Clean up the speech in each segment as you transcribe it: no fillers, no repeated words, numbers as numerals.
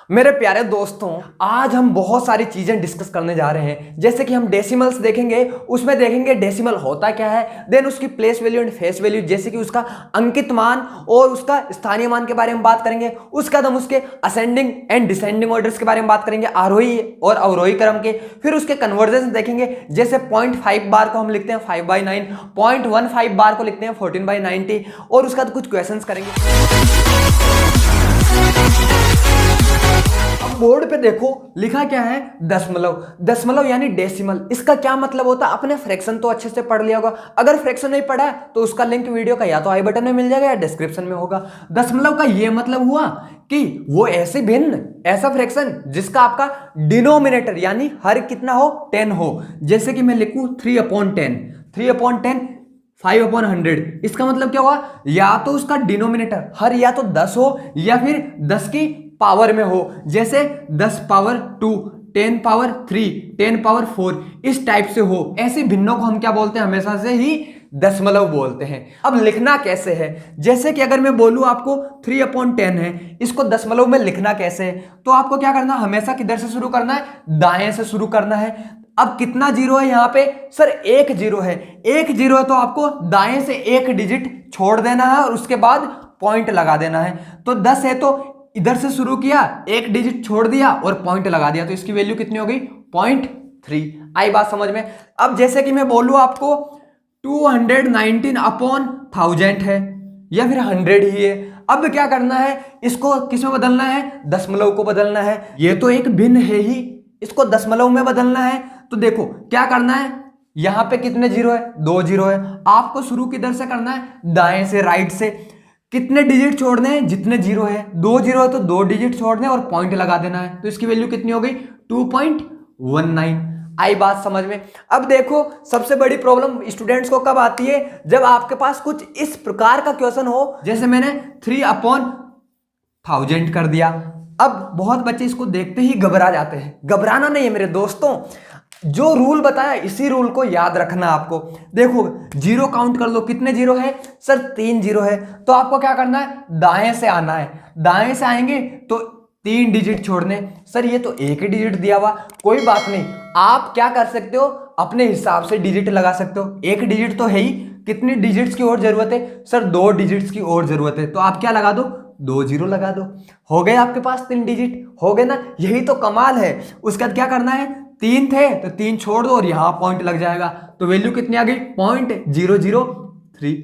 मेरे प्यारे दोस्तों, आज हम बहुत सारी चीजें डिस्कस करने जा रहे हैं। जैसे कि हम डेसिमल्स देखेंगे, उसमें देखेंगे डेसिमल होता क्या है, देन उसकी place value and face value, जैसे कि उसका अंकित मान और उसका स्थानीय मान के बारे में बात करेंगे। उसके बाद हम उसके असेंडिंग एंड डिसेंडिंग ऑर्डर्स के बारे में बात करेंगे, आरोही और अवरोही क्रम के। फिर उसके कन्वर्जन देखेंगे, जैसे 0.5 बार को हम लिखते हैं 5/9, 0.15 बार को लिखते हैं 14/90, और उसके बाद कुछ क्वेश्चंस करेंगे। बोर्ड पे देखो लिखा क्या है, दशमलव। दशमलव यानी डेसिमल। इसका क्या मतलब होता है, अपने फ्रैक्शन तो अच्छे से पढ़ लिया होगा। अगर फ्रैक्शन नहीं पढ़ा है तो उसका लिंक वीडियो का या तो आई बटन में मिल जाएगा या डिस्क्रिप्शन में होगा। दशमलव का ये मतलब हुआ कि वो ऐसे भिन्न, ऐसा फ्रैक्शन जिसका आपका डिनोमिनेटर यानी हर कितना हो, 10 हो। जैसे कि मैं लिखूं 3/10, 3/10, 5/100। इसका मतलब क्या हुआ, या तो उसका डिनोमिनेटर हर या तो 10 हो या फिर 10 की पावर में हो। जैसे 10^2, 10^3, 10^4, इस टाइप से हो। ऐसे भिन्नों को हम क्या बोलते हैं, हमेशा से ही दशमलव बोलते हैं। अब लिखना कैसे है, जैसे कि अगर मैं बोलूं आपको 3/10 है, इसको दशमलव में लिखना कैसे है, तो आपको क्या करना, हमेशा किधर से शुरू करना है, दाएं से शुरू करना है। अब कितना जीरो है यहाँ पे, सर एक जीरो है। एक जीरो है तो आपको दाएं से एक डिजिट छोड़ देना है और उसके बाद पॉइंट लगा देना है। तो 10 है तो इधर से शुरू किया, एक डिजिट छोड़ दिया और पॉइंट लगा दिया, तो इसकी वैल्यू कितनी हो गई, 0.3। आई बात समझ में। अब जैसे कि मैं बोलूं आपको 219/1000 है या फिर 100 ही है। अब क्या करना है, इसको किस में बदलना है, दशमलव को बदलना है। ये तो एक भिन्न है ही, इसको दशमलव में बदलना है। तो देखो क्या करना है, यहां पे कितने जीरो है, 2 जीरो है। आपको शुरू किधर से करना है, दाएं से, राइट से। कितने डिजिट छोड़ने हैं, जितने जीरो है। 2 जीरो है तो 2 डिजिट छोड़ने और पॉइंट लगा देना है, तो इसकी वैल्यू कितनी हो गई, 2.19। आई बात समझ में। अब देखो सबसे बड़ी प्रॉब्लम स्टूडेंट्स को कब आती है, जब आपके पास कुछ इस प्रकार का क्वेश्चन हो, जैसे मैंने 3/1000 कर दिया। अब बहुत बच्चे इसको देखते ही घबरा जाते हैं। घबराना नहीं है मेरे दोस्तों, जो रूल बताया इसी रूल को याद रखना आपको। देखो जीरो काउंट कर लो, कितने जीरो है, सर 3 जीरो है। तो आपको क्या करना है, दाएं से आना है। दाएं से आएंगे तो 3 डिजिट छोड़ने। सर ये तो एक ही डिजिट दिया हुआ, कोई बात नहीं, आप क्या कर सकते हो, अपने हिसाब से डिजिट लगा सकते हो। एक डिजिट तो है ही, कितनी डिजिट्स की और जरूरत है, सर 2 डिजिट्स की और जरूरत है। तो आप क्या लगा दो, 2 जीरो लगा दो, हो गए आपके पास 3 डिजिट, हो गए ना। यही तो कमाल है। उसके बाद क्या करना है, 3 थे तो 3 छोड़ दो और यहां पॉइंट लग जाएगा, तो वैल्यू कितनी आ गई, 0.003।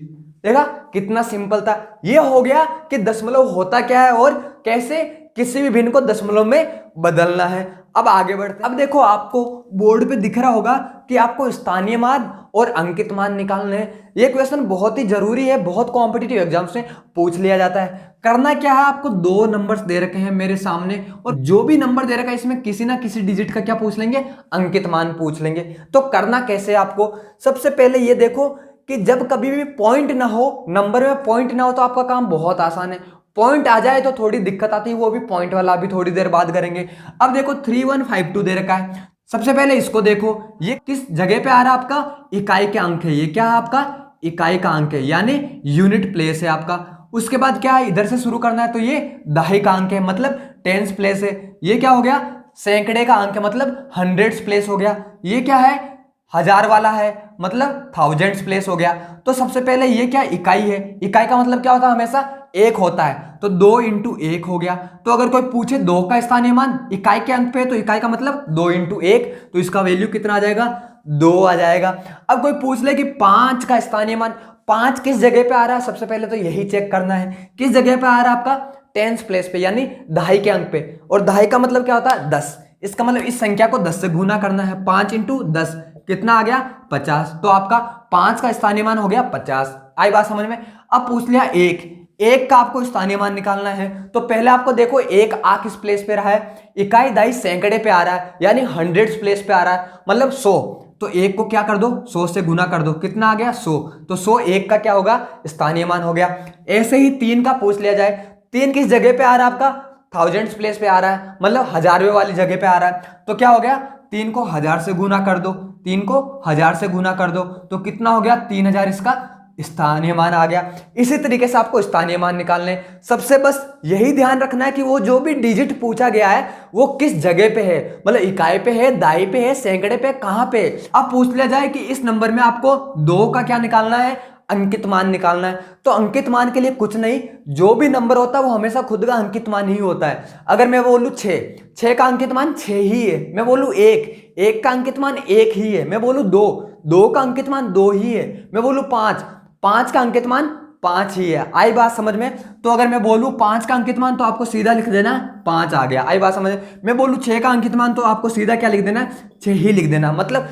देखा कितना सिंपल था। ये हो गया कि दशमलव होता क्या है और कैसे किसी भी भिन्न को दशमलव में बदलना है। अब आगे बढ़ते। अब देखो आपको बोर्ड पे दिख रहा होगा कि आपको स्थानीय मान और अंकित मान निकालने हैं। ये क्वेश्चन बहुत ही जरूरी है, बहुत कॉम्पिटिटिव एग्जाम्स में पूछ लिया जाता है। करना क्या है, आपको 2 नंबर्स दे रखे हैं मेरे सामने, और जो भी नंबर दे रखा है इसमें किसी ना किसी डिजिट का क्या पूछ लेंगे, अंकित मान पूछ लेंगे। तो करना कैसे, आपको सबसे पहले ये देखो कि जब कभी भी पॉइंट ना हो, नंबर में पॉइंट ना हो, तो आपका काम बहुत आसान है। पॉइंट आ जाए तो थोड़ी दिक्कत आती है, वो भी पॉइंट वाला अभी थोड़ी देर बाद करेंगे। अब देखो 3152 दे रखा है। सबसे पहले इसको देखो, ये किस जगह पे आ रहा है, आपका इकाई के अंक है। ये क्या है, आपका इकाई का अंक है, यानी यूनिट प्लेस है आपका। उसके बाद क्या है, इधर से शुरू करना है, तो ये दहाई का अंक है, मतलब टेंस प्लेस है। ये क्या हो गया, सैकड़े का अंक है, मतलब हंड्रेड्स प्लेस हो गया। ये क्या है, हजार वाला है, मतलब थाउजेंड्स प्लेस हो गया। तो सबसे पहले ये क्या, इकाई है। इकाई का मतलब क्या होता है, हमेशा एक होता है, तो 2 × 1 हो गया। तो अगर कोई पूछे 2 का स्थानीय मान इकाई के अंक पे है, तो इकाई का मतलब 2 × 1, तो इसका वैल्यू कितना आ जाएगा, 2 आ जाएगा। अब कोई पूछ ले कि 5 का स्थानीय मान, 5 किस जगह पे आ रहा है, सबसे पहले तो यही चेक करना है, किस जगह पे आ रहा है, आपका टेंस प्लेस पे, यानी दहाई के अंक पे। और दहाई का मतलब क्या होता है, 10। इसका मतलब इस संख्या को 10 से गुना करना है। 5 × 10 कितना आ गया, 50। तो आपका 5 का स्थानीय मान हो गया 50। आई बात समझ में। अब पूछ लिया एक का आपको स्थानीय मान निकालना है, तो पहले आपको देखो एक आ किस प्लेस पे रहा है, इकाई दहाई सैकड़े पे आ रहा है, यानी हंड्रेड्स प्लेस पे आ रहा है, मतलब 100। तो एक को क्या कर दो, 100 से गुना कर दो, कितना आ गया, 100। तो 100 एक का क्या होगा, स्थानीय मान हो गया। ऐसे ही 3 का पूछ लिया जाए, 3 किस जगह पे आ रहा है, आपका थाउजेंड्स प्लेस पे आ रहा है, मतलब हजारवे वाली जगह पे आ रहा है। तो क्या हो गया, 3 को 1000 से गुना कर दो, 3 को 1000 से गुना कर दो, तो कितना हो गया, 3000 इसका स्थानीय मान आ गया। इसी तरीके से आपको स्थानीय मान निकालने हैं। सबसे बस यही ध्यान रखना है कि वो जो भी डिजिट पूछा गया है वो किस जगह पे है, मतलब इकाई पे है, दाई पे है, सैकड़े पे, कहां पे। अब पूछ लिया जाए कि इस नंबर में आपको 2 का क्या निकालना है, अंकित मान निकालना है। तो अंकित मान के लिए कुछ नहीं, जो भी नंबर होता है वो हमेशा खुद का अंकित मान ही होता है। अगर मैं बोलूं 6 का अंकित मान 6 ही है। मैं बोलूं 1 का अंकित मान 1 ही है। मैं बोलूं 2 का अंकित मान 2 ही है। मैं बोलूं 5 का अंकित मान 5 ही है। आई बात समझ में। तो अगर मैं बोलूं 5 का अंकित मान तो आपको सीधा लिख देना 5 आ गया। आई बात समझ में। मैं बोलूं 6 का अंकित मान तो आपको सीधा क्या लिख देना, 6 ही लिख देना। मतलब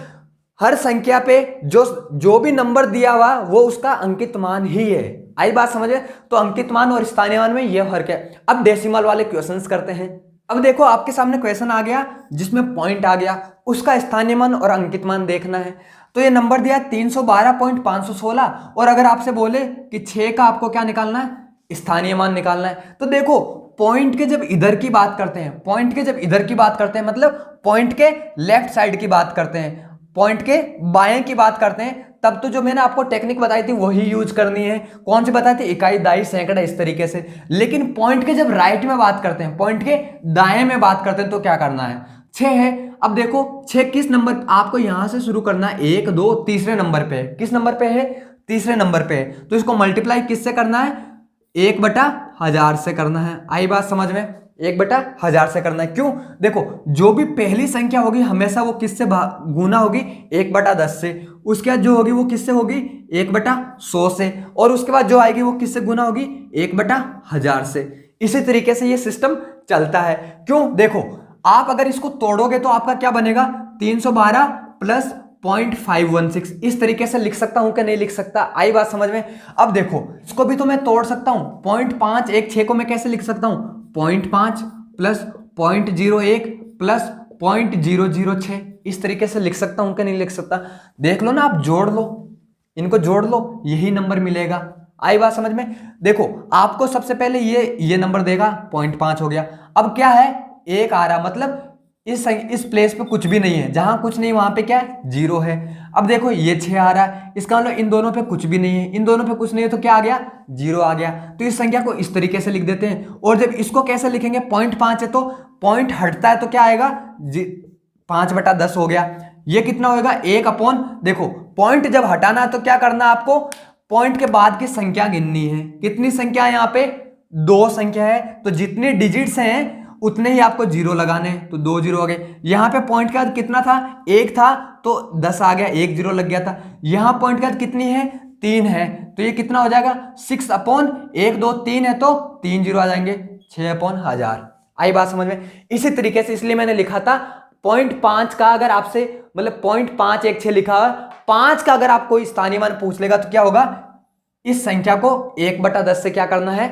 हर संख्या पे जो भी नंबर दिया हुआ वो उसका अंकित मान ही है। आई बात समझे। तो अंकित मान और स्थानीय मान में यह फर्क है। अब डेसिमल वाले क्वेश्चंस करते हैं। अब देखो आपके सामने क्वेश्चन आ गया जिसमें पॉइंट आ गया, उसका स्थानीय मान और अंकित मान देखना है। तो ये नंबर दिया 312.516 और अगर आपसे बोले कि 6 का आपको क्या निकालना है, स्थानीय मान निकालना है। तो देखो पॉइंट के जब इधर की बात करते हैं, पॉइंट के जब इधर की बात करते हैं मतलब पॉइंट के लेफ्ट साइड की बात करते हैं, पॉइंट के बाएं की बात करते हैं, तब तो जो मैंने आपको टेक्निक बताई थी वही यूज करनी है। कौन सी बताई थी, इकाई, दाई, सैकड़ा, इस तरीके से। लेकिन पॉइंट के जब राइट में बात करते हैं, पॉइंट के दाएं में बात करते हैं तो क्या करना है, 6 है। अब देखो 6 किस नंबर, आपको यहां से शुरू करना है, 1 2 तीसरे नंबर पे है। किस नंबर पे है, तीसरे नंबर पे है। तो इसको मल्टीप्लाई किससे करना है, 1/1000 से करना है। आई बात समझ में, 1/1000 से करना है। क्यों, देखो जो भी पहली संख्या होगी हमेशा वो किससे गुना होगी, 1/10 से। उसके बाद जो होगी वो किससे होगी, 1/100 से। और उसके बाद जो आएगी वो किससे गुना होगी, 1/1000 से। इसी तरीके से ये सिस्टम चलता है। क्यों, देखो आप अगर इसको तोड़ोगे तो आपका क्या बनेगा, 312 प्लस 0.516। इस तरीके से लिख सकता हूं कि नहीं लिख सकता, आई बात समझ में। अब देखो इसको भी तो मैं तोड़ सकता हूं, 0.516 को मैं कैसे लिख सकता हूं, 0.5 प्लस 0.01 प्लस 0.006। इस तरीके से लिख सकता हूं कि नहीं लिख सकता। देख लो ना, आप जोड़ लो, इनको जोड़ लो, यही नंबर मिलेगा। आई बात समझ में। देखो आपको सबसे पहले ये नंबर देगा, 0.5 हो गया। अब क्या है, 1 आ रहा, मतलब इस प्लेस पे कुछ भी नहीं है, जहां कुछ नहीं वहां पे क्या है, 0 है। अब देखो ये 6 आ रहा है, इसका मतलब इन दोनों पे कुछ भी नहीं है, इन दोनों पे कुछ नहीं है तो क्या आ गया, 0 आ गया। तो इस संख्या को इस तरीके से लिख देते हैं। और जब इसको कैसे लिखेंगे, 0.5 है तो पॉइंट हटता है तो क्या आएगा, 5/10 हो गया। ये कितना होगा, 1 देखो पॉइंट जब हटाना है तो क्या करना है आपको, पॉइंट के बाद की संख्या गिननी है। कितनी संख्या है यहाँ पे, 2 संख्या है, तो जितने डिजिट्स हैं उतने ही आपको 0 लगाने हैं। तो 2 0 हो गए। यहां पे पॉइंट के बाद कितना था, 1 था तो 10 आ गया, 1 0 लग गया था। यहां पॉइंट के बाद कितनी है, 3 है, तो ये कितना हो जाएगा, 6/1 2 3 है तो 3 0 आ जाएंगे, 6/1000। आई बात समझ में। इसी तरीके से इसलिए मैंने लिखा था 0.5 का, अगर आपसे मतलब 0.516 लिखा है, 5 का अगर आप कोई स्थानीय मान पूछ लेगा तो क्या होगा, इस संख्या को 1/10 से क्या करना है,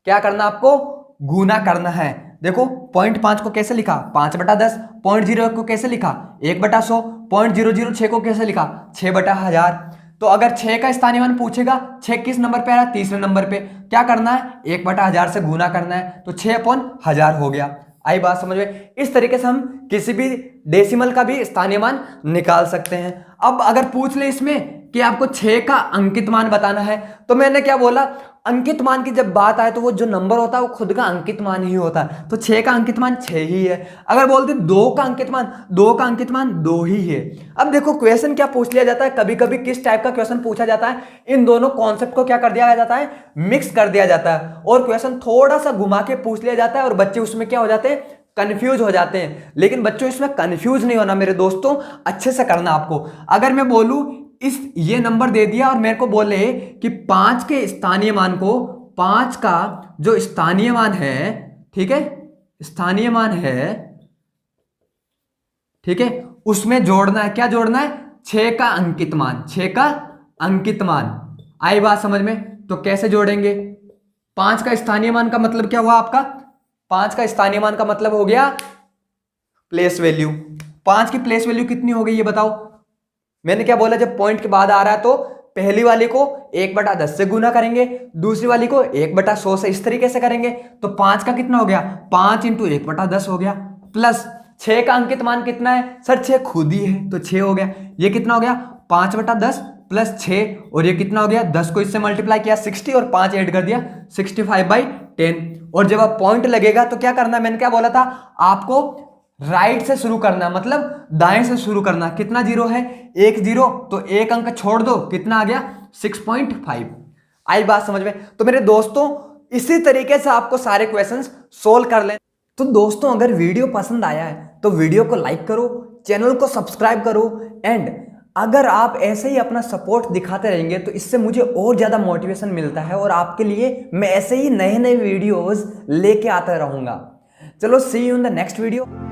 क्या करना आपको, गुना करना है। देखो 0.5 को कैसे लिखा, 5/10। 0.01 को कैसे लिखा, 1/100। 0.006 को कैसे लिखा, 6/1000। तो अगर 6 का स्थानीय मान पूछेगा, 6 किस नंबर पे आ रहा है, तीसरे नंबर पे, क्या करना है, 1/1000 से गुना करना है, तो 6/1000 हो गया। आई बात समझ में। इस तरीके से हम किसी भी डेसिमल का भी स्थानीय मान निकाल सकते हैं। अब अगर पूछ ले इसमें कि आपको 6 का अंकित मान बताना है, तो मैंने क्या बोला, अंकित मान की जब बात आए तो वो जो नंबर होता है वो खुद का अंकित मान ही होता है। तो 6 का अंकित मान 6 ही है। अगर बोलते 2 का अंकित मान, 2 का अंकित मान 2 ही है। अब देखो क्वेश्चन क्या पूछ लिया जाता है, कभी कभी किस टाइप का क्वेश्चन पूछा जाता है, इन दोनों कॉन्सेप्ट को क्या कर दिया जाता है, मिक्स कर दिया जाता है, और क्वेश्चन थोड़ा सा घुमा के पूछ लिया जाता है और बच्चे उसमें क्या हो जाते हैं, कंफ्यूज हो जाते हैं। लेकिन बच्चों इसमें कंफ्यूज नहीं होना मेरे दोस्तों, अच्छे से करना आपको। अगर मैं बोलूं ये नंबर दे दिया और मेरे को बोले कि 5 के स्थानीय मान को, 5 का जो स्थानीय मान है, ठीक है, स्थानीय मान है, ठीक है, उसमें जोड़ना है, क्या जोड़ना है, 6 का अंकित मान, 6 का अंकित मान। आई बात समझ में। तो कैसे जोड़ेंगे, 5 का स्थानीय मान का मतलब क्या हुआ आपका, 5 का स्थानीय मान का मतलब हो गया प्लेस वैल्यू। 5 की प्लेस वैल्यू कितनी हो गई ये बताओ। मैंने क्या बोला, जब पॉइंट के बाद आ रहा है तो पहली वाली को 1/10 से गुना करेंगे, दूसरी वाली को 1/100 से, इस तरीके से करेंगे। तो 5 का कितना हो गया, 5 × 1/10 हो गया, प्लस 6 का अंकित मान कितना है सर, 6 खुद ही है तो 6 हो गया। ये कितना हो गया, 5/10 प्लस 6 और ये कितना हो गया 10 को इससे मल्टीप्लाई किया 60 और 5 ऐड कर दिया 65/10। और जब आप पॉइंट लगेगा तो क्या करना, मैंने क्या बोला था आपको, राइट से शुरू करना, मतलब दाएं से शुरू करना। कितना जीरो है, एक जीरो, तो एक अंक छोड़ दो, कितना आ गया 6.5। आई बात समझ में? तो मेरे दोस्तों इसी तरीके से आपको सारे क्वेश्चंस सोल्व कर लें। तो दोस्तों अगर वीडियो पसंद आया है तो वीडियो को लाइक करो, चैनल को सब्सक्राइब करो, एंड अगर आप ऐसे ही अपना सपोर्ट दिखाते रहेंगे तो इससे मुझे और ज़्यादा मोटिवेशन मिलता है और आपके लिए मैं ऐसे ही नए नए वीडियोस लेके आता रहूँगा। चलो see you in the next video.